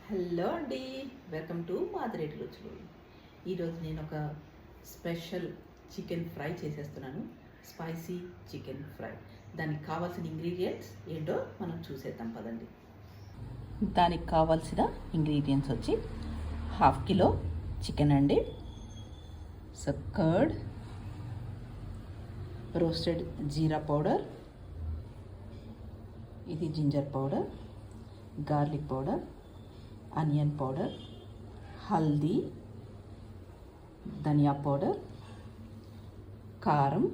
Hello అండి, welcome to Madireddy రుచులు. ఈరోజు నేను ఒక స్పెషల్ చికెన్ ఫ్రై చేసేస్తున్నాను. Spicy chicken fry. దానికి కావాల్సిన ఇంగ్రీడియంట్స్ ఏంటో మనం చూసేద్దాం పదండి. దానికి కావాల్సిన ఇంగ్రీడియంట్స్ వచ్చి 1/2 కిలో చికెన్ అండి, కర్డ్, రోస్టెడ్ జీరా పౌడర్, ఇది ginger powder, garlic powder, onion powder, haldi, dhania powder, కారం,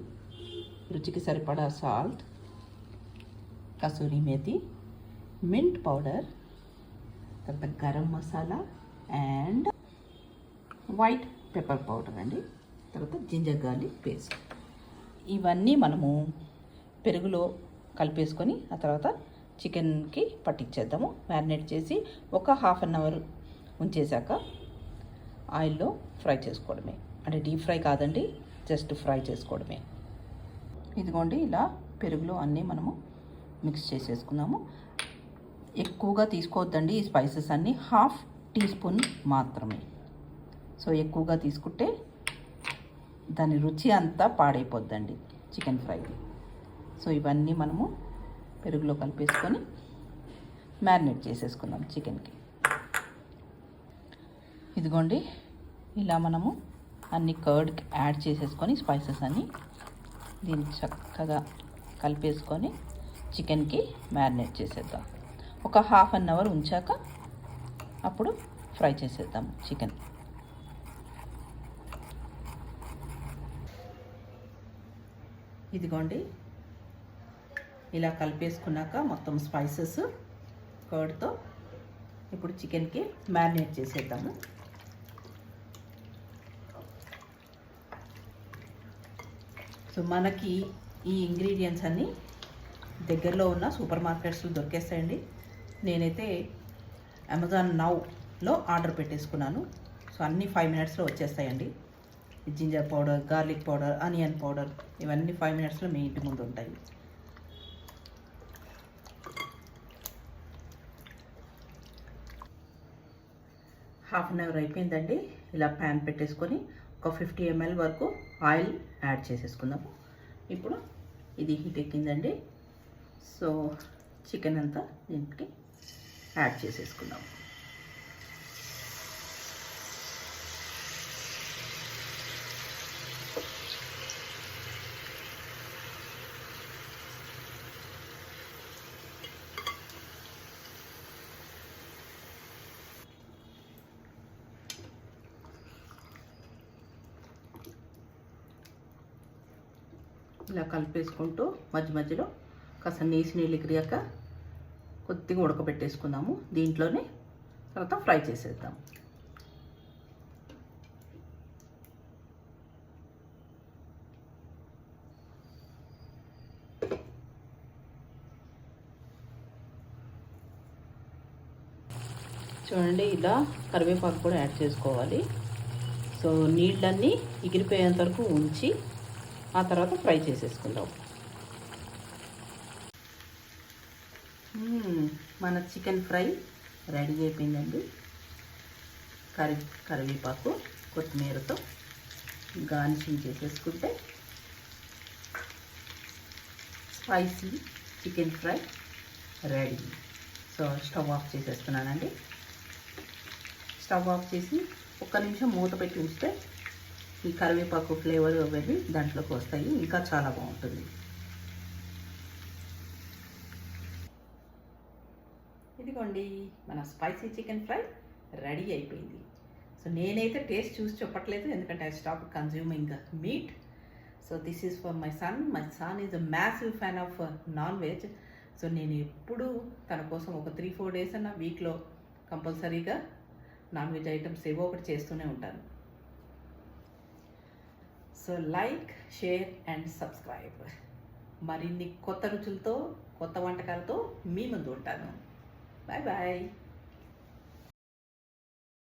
రుచికి సరిపడా salt, kasuri methi, mint powder, తర్వాత garam masala and white pepper powder అండి, తర్వాత జింజర్ గార్లిక్ పేస్ట్. ఇవన్నీ మనము పెరుగులో కలిపేసుకొని ఆ తర్వాత చికెన్కి పట్టించేద్దాము. మ్యారినేట్ చేసి ఒక 1/2 అవర్ ఉంచేసాక ఆయిల్లో ఫ్రై చేసుకోవడమే. అంటే డీప్ ఫ్రై కాదండి, జస్ట్ ఫ్రై చేసుకోవడమే. ఇదిగోండి, ఇలా పెరుగులో అన్నీ మనము మిక్స్ చేసేసుకుందాము. ఎక్కువగా తీసుకోవద్దండి ఈ స్పైసెస్ అన్నీ, 1/2 టీ స్పూన్ మాత్రమే. సో ఎక్కువగా తీసుకుంటే దాని రుచి అంతా పాడైపోద్దండి చికెన్ ఫ్రైకి. సో ఇవన్నీ మనము పెరుగులో కలిపేసుకొని మ్యారినేట్ చేసేసుకుందాం చికెన్కి. ఇదిగోండి, ఇలా మనము అన్ని కర్డ్కి యాడ్ చేసేసుకొని స్పైసెస్ అన్నీ దీన్ని చక్కగా కలిపేసుకొని చికెన్కి మ్యారినేట్ చేసేద్దాం. ఒక 1/2 అవర్ ఉంచాక అప్పుడు ఫ్రై చేసేద్దాం చికెన్. ఇదిగోండి, ఇలా కలిపేసుకున్నాక మొత్తం స్పైసెస్ కర్డ్తో ఇప్పుడు చికెన్కి మ్యారినేట్ చేసేద్దాము. సో మనకి ఈ ఇంగ్రీడియంట్స్ అన్నీ దగ్గరలో ఉన్న సూపర్ మార్కెట్స్లో దొరికేస్తాయండి. నేనైతే అమెజాన్ నౌలో ఆర్డర్ పెట్టేసుకున్నాను. సో అన్నీ 5 మినిట్స్లో వచ్చేస్తాయండి. Ginger powder, garlic powder, onion powder, ఇవన్నీ 5 మినిట్స్లో మీ ఇంటి ముందు ఉంటాయి. హాఫ్ అన్ అవర్ అయిపోయిందండి. ఇలా ప్యాన్ పెట్టేసుకొని ఒక 50 ml వరకు ఆయిల్ యాడ్ చేసేసుకుందాము. ఇప్పుడు ఇది హీట్ ఎక్కిందండి. సో చికెన్ అంతా దీనికి యాడ్ చేసేసుకుందాము. ఇలా కలిపేసుకుంటూ మధ్య మధ్యలో కాస్త నీళ్ళు ఎగిరాక కొద్దిగా ఉడకబెట్టేసుకుందాము. దీంట్లోనే తర్వాత ఫ్రై చేసేద్దాం. చూడండి, ఇలా కరివేపాకు కూడా యాడ్ చేసుకోవాలి. సో నీళ్ళన్నీ ఎగిరిపోయేంత వరకు ఉంచి ఆ తర్వాత ఫ్రై చేసేసుకుందాం. మన చికెన్ ఫ్రై రెడీ అయిపోయిందండి. కరివేపాకు కొత్తిమీరతో గార్నిషింగ్ చేసేసుకుంటే spicy chicken fry ready. So stove off చేసేస్తున్నానండి. స్టవ్ ఆఫ్ చేసి 1 నిమిషం మూత పెట్టి ఉంచితే ఈ కరివేపాకు ఫ్లేవర్ వెళ్ళి దాంట్లోకి వస్తాయి, ఇంకా చాలా బాగుంటుంది. ఇదిగోండి, మన స్పైసీ చికెన్ ఫ్రై రెడీ అయిపోయింది. సో నేనైతే టేస్ట్ చూసి చెప్పట్లేదు, ఎందుకంటే I stop consuming meet. So this is for my son. My son is a massive fan of non veg. So నేను ఎప్పుడు తన కోసం ఒక 3-4 డేస్ అన్న వీక్లో కంపల్సరీగా నాన్ వెజ్ ఐటమ్స్ ఏవో ఒకటి చేస్తూనే ఉంటాను. So like, share and subscribe. మరిన్ని కొత్త రుచులతో, కొత్త వంటకాలతో మీ ముందు ఉంటాను. Bye bye.